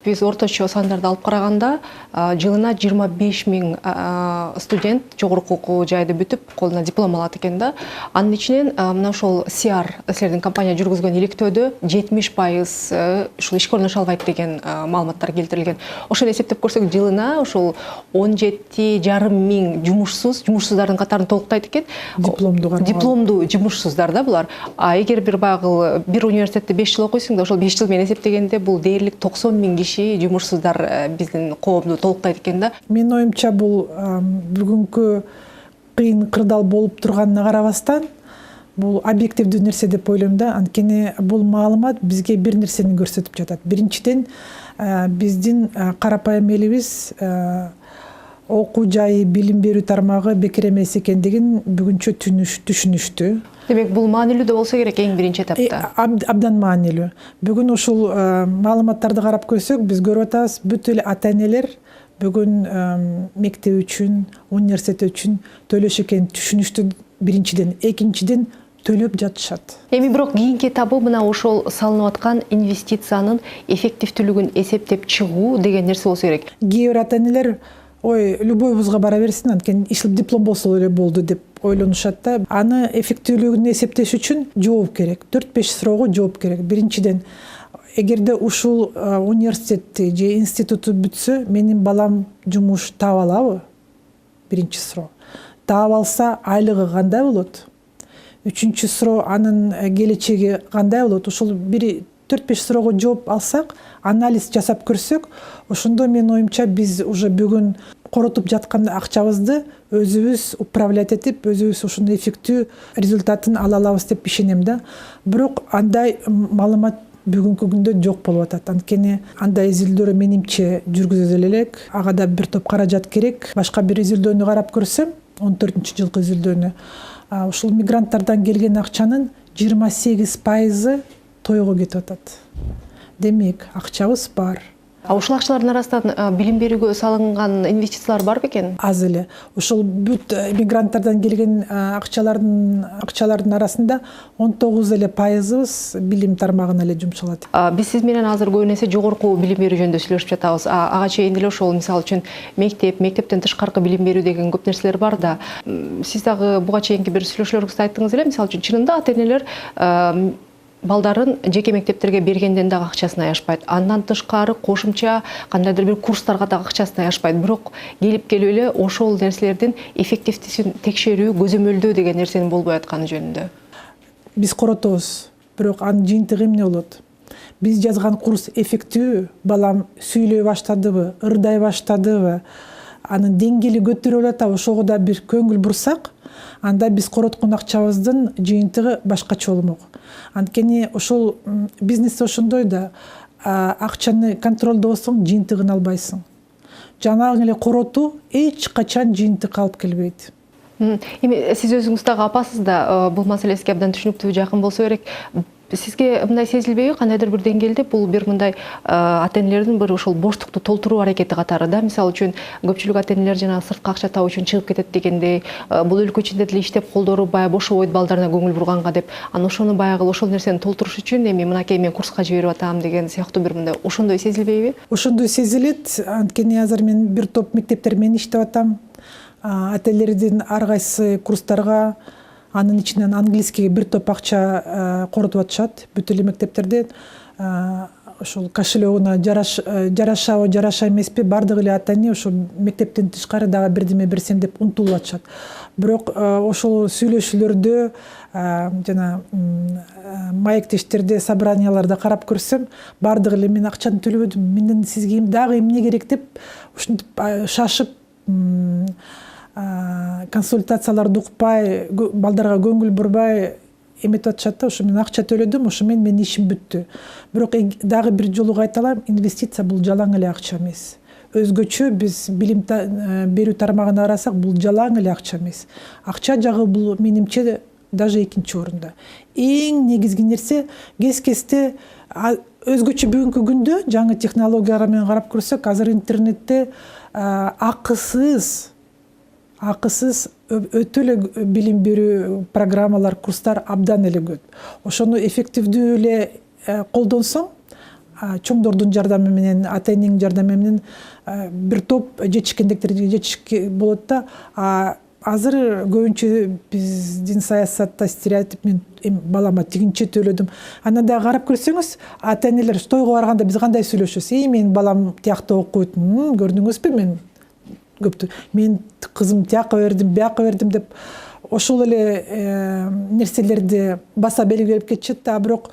Биз орточо сандарды алып караганда жылына 25.000 студент жогорку окуу жайды бүтүп колуна диплом алат экен да. Анын ичинен мына ошол CR силердин компания жүргүзгөн иликтөөдө 70% ушул ишке орношо албайт деген маалыматтар келтирилген. Ошону эсептеп көрсөк жылына ошол 17,5 жумушсуздардын катарын толуктайт экен. Дипломдуу жумушсуздар да булар. А эгер бир университетте 5 жыл окуйсуң да ошол 5 жыл менен эсептегенде бул дээрлик 90.000 киши жумушсуздар биздин коомду толуктайт экен да. Менин оюмча бул бүгүнкү кыйын кырдаал болуп турганына карабастан бул объективдүү нерсе деп ойлойм да. Анткени бул маалымат бизге бир нерсени көрсөтүп жатат. Биринчиден биздин карапайым элибиз окуу жайы, билим берүү тармагы бекер эмес экендигин бүгүнчө түшүнүштү. Демек бул маанилүү да болсо керек эң биринчи этапта. Абдан маанилүү. Бүгүн ушул маалыматтарды карап көрсөк, биз көрүп атабыз, бүт эле ата-энелер бүгүн мектеп үчүн, университет үчүн төлөш экенин түшүнүштү биринчиден. Экинчиден төлөп жатышат. Эми бирок кийинки этабы мына ошол салынып аткан инвестициянын эффективдүүлүгүн эсептеп чыгуу деген нерсе болсо керек. Кээ бир ата-энелер любой вузга бара берсин, анткени ишил диплом болсо эле болду деп ойлонушат да. Аны эффективдүүлүгүн эсептеш үчүн жооп керек. 4-5 суроого жооп керек. Биринчиден, эгерде ушул университетти же институтту бүтсө, менин балам жумуш таап алабы? Биринчи суроо. Таап алса, айлыгы кандай болот? Үчүнчү суроо, анын келечеги кандай болот? Ушул 4-5 суроого жооп алсак, анализ жасап көрсөк, ошондо менин оюмча биз уже бүгүн коротуп жаткан акчабызды өзүбүз управлять этип, өзүбүз ушуну эффектүү результатын ала алабыз деп ишенем да. Бирок андай маалымат бүгүнкү күндө жок болуп атат. Анткени андай изилдөөлөр менимче жүргүзө элек. Ага да бир топ каражат керек. Башка бир изилдөөнү карап көрсөм, 14-жылкы изилдөөнү, ушул мигранттардан келген акчанын 28% тойго кетип атат. Демек, акчабыз бар. Ушул акчалардын арасынан билим берүүгө салынган инвестициялар бар бекен? Аз эле. Ушул бүт мигранттардан келген акчалардын арасында 19% билим тармагына эле жумшалат. Биз сиз менен азыр көбүн эсе жогорку билим берүү жөнүндө сүйлөшүп жатабыз. Ага чейин эле ошол мисалы үчүн мектептен тышкаркы билим берүү деген көп нерселер бар да. Сиз дагы буга чейинки бир сүйлөшүүлөрүңүздө айттыңыз эле, мисалы үчүн чынында ата-энелер балдарын жеке мектептерге бергенден дагы акчасын аябайт. Андан тышкары кошумча кандайдыр бир курстарга дагы акчасын аябайт. Бирок келип эле ошол нерселердин эффективдүүсүн текшерүү, көзөмөлдөө деген нерсенин болбой атканы жөнүндө. Биз коротобуз, бирок анын жыйынтыгы эмне болот? Биз жазган курс эффективүү, балам сүйлөй баштадыбы, ырдай баштадыбы, анын деңгээли көтөрүлүп атабы, ошого да бир көңүл бурсак, анда биз короткон акчабыздын жыйынтыгы башкача болмок. Анткени ошол бизнесте ошондой да, акчаны контролдобосоң жыйынтыгын албайсың. Жанагы эле коротуу эч качан жыйынтыкка алып келбейт. Эми сиз өзүңүз дагы апасыз да, бул маселесине абдан түшүнүктүү, жакын болсо керек. Сизге мындай сезилбейби, кандайдыр бир деңгээлде бул бир мындай ата-энелердин бир ошол боштукту толтуруу аракети катары да? Мисалы үчүн көпчүлүк ата-энелер жана сырткы акча табуу үчүн чыгып кетет дегендей, бул өлкө ичинде деле иштеп колдору баягы бошобойт балдарына көңүл бурганга деп, анан ошону баягы ошол нерсени толтуруш үчүн эми мынакей мен курска жиберип атам деген сыяктуу бир мындай ошондой сезилбейби? Ошондой сезилет. Анткени азыр мен бир топ мектептер менен иштеп атам. Ата-энелердин ар кайсы курстарга, анын ичинен английскийге бир топ акча коротуп атышат. Бүт эле мектептерде ошол кошелегуна жарашабы, жараша эмеспи, бардык эле ата-эне ошол мектептен тышкары дагы бирдеме берсем деп умтулуп атышат. Бирок ошол сүйлөшүүлөрдө жана маектештерде, собранияларда карап көрсөм, бардык эле мен акчаны төлөбөдүм, менден сизге дагы эмне керек деп ушинтип шашып консультацияларды укпай, балдарга көңүл бурбай эметип атышат да. Ошо мен акча төлөдүм, ошо менин ишим бүттү. Бирок дагы бир жолу кайталам, инвестиция бул жалаң эле акча эмес. Өзгөчө биз билим берүү тармагына карасак, бул жалаң эле акча эмес. Акча жагы бул менимче даже экинчи орунда. Эң негизги нерсе кез-кезде өзгөчө бүгүнкү күндө жаңы технологияга менен карап көрсөк, азыр интернетте акысыз өтө эле билим берүү программалар, курстар абдан эле көп. Ошону эффективдүү эле колдонсоң, чоңдордун жардамы менен, ата эненин жардамы менен бир топ жетишкендиктерге жетишке болот да. Азыр көбүнчө биздин саясатта стереотип, мен балама тигинче төлөдүм. Анда да карап көрсөңүз, ата энелер тойго барганда биз кандай сүйлөшөбүз? Менин балам тиякта окуйт. Көрдүңүзбү, мен көптү. Мен кызым тияка бердим, бияка бердим деп ошол эле нерселерди баса белгилеп кетишет да. Бирок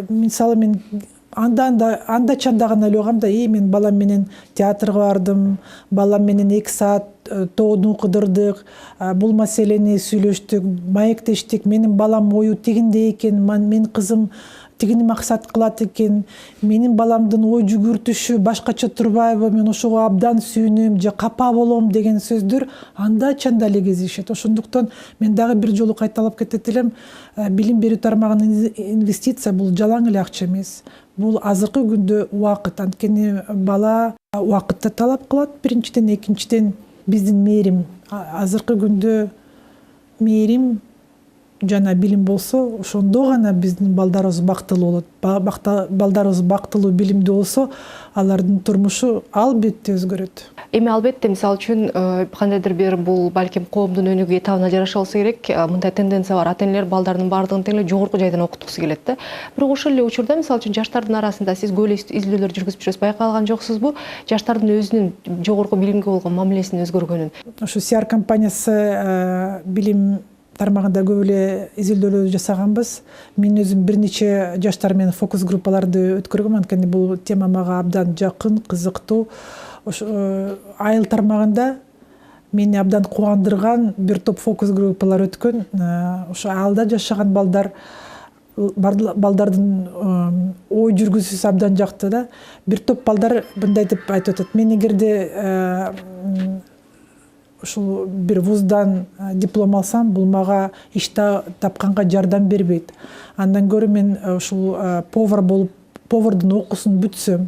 мисалы мен анда чанда гана ойлогом да, мен балам менен театрга бардым, балам менен 2 саат тоону кыдырдык, бул маселени сүйлөштүк, маектештик, менин балам ою тигинде экен, менин кызым тигини максат кылат экен, менин баламдын ой жүгүртүшү башкача турбайбы, мен ошого абдан сүйүнөм же капа болом деген сөздөр анда чанда эле кезишет. Ошондуктан мен дагы бир жолу кайталап кетет элем, билим берүү тармагына инвестиция бул жалаң эле акча эмес. Бул азыркы күндө убакыт, анткени бала убакытты талап кылат биринчиден, экинчиден биздин мээрим. Азыркы күндө мээрим жана билим болсо, ошондо гана биздин балдарыбыз бактылуу болот. Балдарыбыз бактылуу, билимдүү болсо, алардын турмушу албетте өзгөрөт. Эми албетте, мисалы үчүн кандайдыр бир бул балким коомдун өнүгүү этабына жараша болсо керек, мындай тенденция бар. Ата энелер балдардын баардыгын тең эле жогорку жайдан окуткусу келет да. Бирок ошол эле учурда мисалы үчүн жаштардын арасында сиз көп эле изилдөөлөр жүргүзүп жүрөсүз, байкалган жоксузбу? Жаштардын өзүнүн жогорку билимге болгон мамилесинин өзгөргөнүн. Ошо CR компаниясы билим тармагында көп эле изилдөөлөр жасаганбыз. Мен өзүм бир нече жаштар менен фокус группаларды өткөргөм, анткени бул тема мага абдан жакын, кызыктуу. Ошо айыл тармагында мени абдан кубандырган бир топ фокус группалар өткөн. Ошо айылда жашаган балдардын ой жүргүзүүсү абдан жакты да. Бир топ балдар мындай деп айтып атат: мен эгерде ушул бир вуздан диплом алсам, бул мага иш тапканга жардам бербейт. Андан көрө мен ушул повар болуп, повардын окуусун бүтсөм,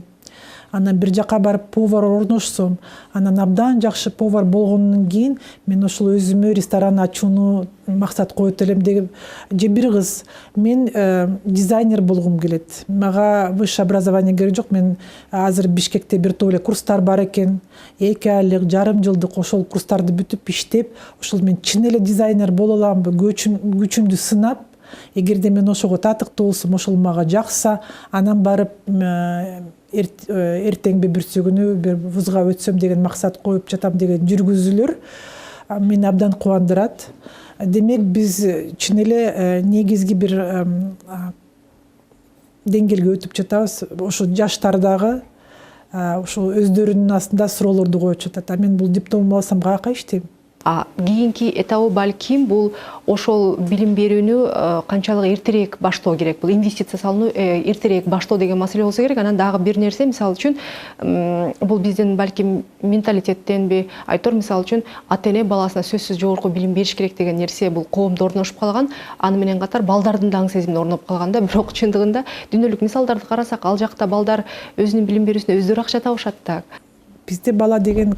анан бир жака барып повар орношсом, анан абдан жакшы повар болгондон кийин мен ошол өзүмө ресторан ачууну максат коет элем деген. Же бир кыз: мен дизайнер болгум келет, мага высшее образование керек жок, мен азыр Бишкекте бир топ эле курстар бар экен, 2 айлык, жарым жылдык ошол курстарды бүтүп иштеп, ошол мен чын эле дизайнер боло аламбы, күчүмдү сынап, эгерде мен ошого татыктуу болсом, ошол мага жакса, анан барып эртеңби бүрсүгүнү бир вузга өтсөм деген максат коюп жатам деген жүргүзүүлөр мени абдан кубандырат. Демек биз чын эле негизги бир деңгээлге өтүп жатабыз. Ошо жаштар дагы ошо өздөрүнүн астында суроолорду коюп жатат. Мен бул дипломду алсам каяка иштейм? Кийинки этабы балким бул ошол билим берүүнү канчалык эртерээк баштоо керек, бул инвестиция салууну эртерээк баштоо деген маселе болсо керек. Анан дагы бир нерсе, мисалы үчүн бул биздин балким менталитеттенби, айтор мисалы үчүн ата эне баласына сөзсүз жогорку билим бериш керек деген нерсе бул коомдо орношуп калган. Аны менен катар балдардын да аң сезимине орноп калган да. Бирок чындыгында дүйнөлүк мисалдарды карасак, ал жакта балдар өзүнүн билим берүүсүнө өздөрү акча табышат да. Бизде бала деген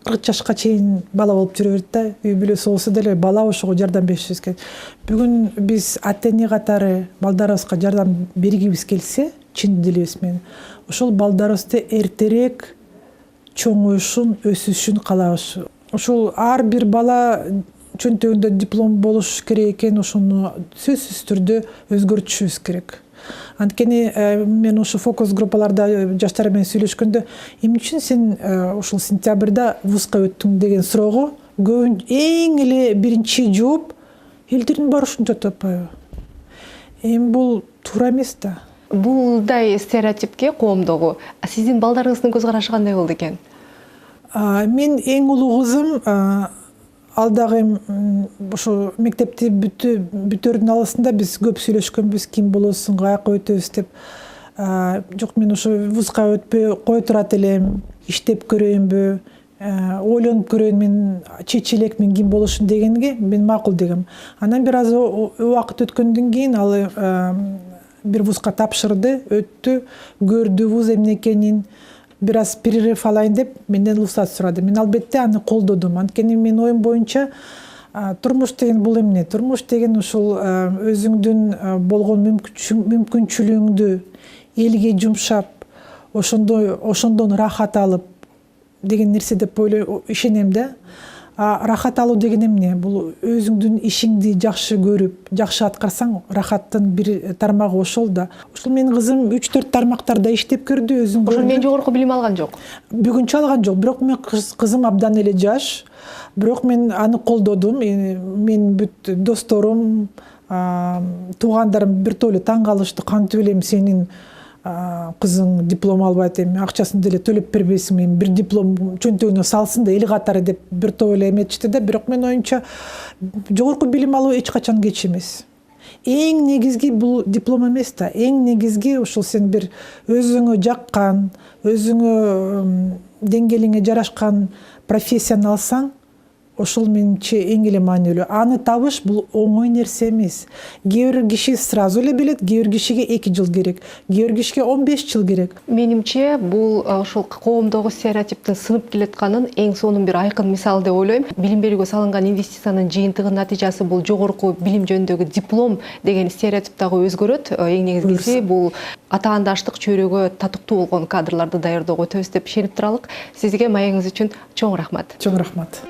40 жашка чейин бала болуп жүрө берет да. Үй бүлөсү болсо деле бала ошого жардам беришибиз керек. Бүгүн биз ата эне катары балдарыбызга жардам бергибиз келсе, чын дилибиз менен, ошол балдарыбызды эртерээк чоңоюшун, өсүшүн каалабыз. Ошол ар бир бала чөнтөгүндө диплом болуш керек экен, ошону сөзсүз түрдө өзгөртүшүбүз керек. Анткени мен ошо фокус группаларда жаштар менен сүйлөшкөндө, эмне үчүн сен ошол сентябрда вузга өттүң деген суроого эң эле биринчи жооп элдердин баары ушинтип атпайбы? Эми бул туура эмес да. Булдай стереотипке коомдогу сиздин балдарыңыздын көз карашы кандай болду экен? Мен эң улуу кызым ал дагы ошо мектепти бүтөрдүн алысында биз көп сүйлөшкөнбүз, ким болосуң, каяка өтөбүз деп. Жок, мен ошо вузга өтпөй кой турат элем, иштеп көрөйүнбү, ойлонуп көрөйүн, мен чече элекмин ким болушун дегенге мен макул дегем. Анан бир аз убакыт өткөндөн кийин ал бир вузга тапшырды, өттү, көрдү вуз эмне экенин, бир аз перерыв алайын деп менден уруксат сурады. Мен албетте аны колдодум. Анткени мен оюм боюнча турмуш деген бул эмне? Турмуш деген ушул өзүңдүн болгон мүмкүнчүлүгүңдү элге жумшап, ошондон рахат алып деген нерсе деп ишенем да. Рахат алуу деген эмне? Бул өзүңдүн ишиңди жакшы көрүп, жакшы аткарсаң, рахаттын бир тармагы ошол да. Ошол менин кызым 3-4 тармактарда иштеп көрдү, өзүң көрдү. Ошол менен жогорку билим алган жок. Бүгүнчө алган жок, бирок мен кызым абдан эле жаш. Бирок мен аны колдодум. Мен бүт досторум, туугандарым бир тойлы таң калышты. Кантип элем сенин кызың диплом албайт, эми акчасын деле төлөп бербейсиңби, бир диплом чөнтөгүнө салсын да эл катары деп бир тойлы эметишти да. Бирок мен оюмча жогорку билим алуу эч качан кеч эмес. Эң негизги бул диплом эмес да. Эң негизги ушул сен бир өзүңө жаккан, өзүңө деңгээлиңе жарашкан профессияны алсаң, ошол менимче эң эле маанилүү. Аны табыш бул оңой нерсе эмес. Кээ бир киши сразу эле билет, кээ бир кишиге 2 жыл керек, кээ бир кишиге 15 жыл керек. Менимче бул ошол коомдогу стереотиптин сынып келатканын эң сонун бир айкын мисалы деп ойлойм. Билим берүүгө салынган инвестициянын жыйынтыгынын натыйжасы бул жогорку билим жөнүндөгү диплом деген стереотип дагы өзгөрөт. Эң негизгиси бул атаандаштык чөйрөгө татыктуу болгон кадрларды даярдоого өтөбүз деп ишенип туралык. Сизге маегиңиз үчүн чоң рахмат. Чоң рахмат.